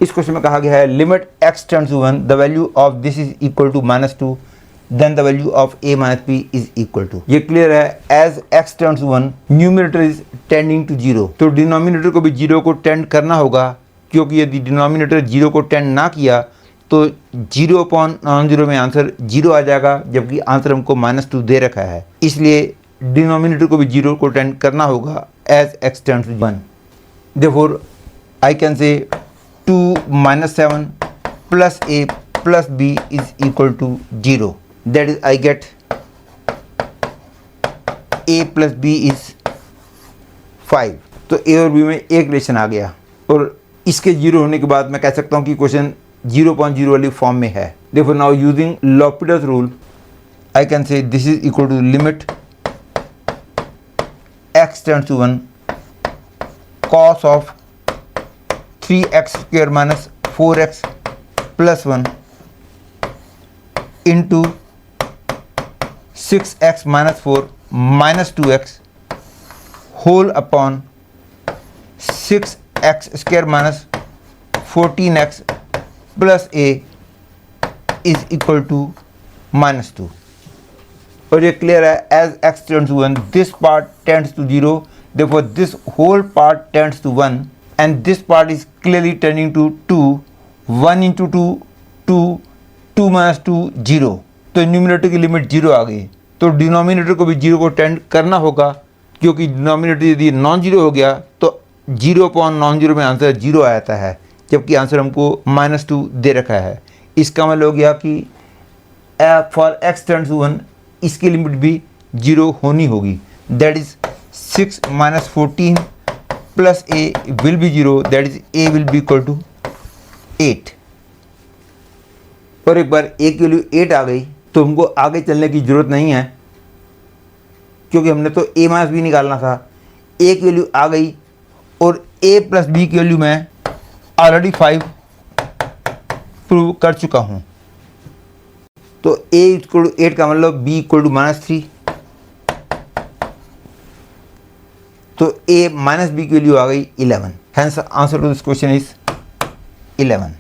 इस क्वेश्चन में कहा गया है limit x tends to 1 the value of this is equal to -2 then the value of a minus b is equal to. ये clear है, as x tends to 1 numerator is tending to 0, तो denominator को भी 0 को tend करना होगा, क्योंकि यदि डिनोमिनेटर 0 को टेंड ना किया तो 0 अपॉन नॉन जीरो में आंसर 0 आ जाएगा, जबकि आंसर हमको -2 दे रखा है, इसलिए डिनोमिनेटर को भी 0 को टेंड करना होगा as x tends to 1। Therefore I can say 2 - 7 plus a plus b is equal to 0, that is I get a plus b is 5। तो a और b में एक रिलेशन आ गया और इसके 0 होने के बाद मैं कह सकता हूँ कि क्वेश्चन 0.0 वाली फॉर्म में है। देखो now using L'Hopital's rule I can say this is equal to limit x tends to 1 cos of 3x square minus 4x plus 1 into 6x minus 4 minus 2x whole upon 6x square minus 14x plus a is equal to -2। और ये clear है, as x tends to 1 this part tends to 0, therefore this whole part tends to 1 and this part is clearly tending to 2, 1 into 2 2, 2 minus 2 0, तो numerator की limit 0 आ गई, तो denominator को भी 0 को टेंड करना होगा, क्योंकि डिनोमिनेटर यदि नॉन जीरो हो गया तो 0 अपॉन नॉन जीरो में आंसर 0 आ जाता है, जबकि आंसर हमको -2 दे रखा है। इसका मतलब हो गया कि फॉर x टेंड्स टू 1 इसकी लिमिट भी 0 होनी होगी, that is 6 - 14 plus a will be 0, that is a will be equal to 8। और एक बार a की वैल्यू 8 आ गई तो हमको आगे चलने की ज़रूरत नहीं है, क्योंकि हमने तो a माइनस b निकालना था। a की वैल्यू आ गई और a प्लस b की वैल्यू मैं ऑलरेडी 5 प्रूव कर चुका हूँ, तो a इक्वल टू 8 का मतलब b इक्वल टू -3, तो a माइनस b की वैल्यू आ गई 11, hence answer to this question is 11।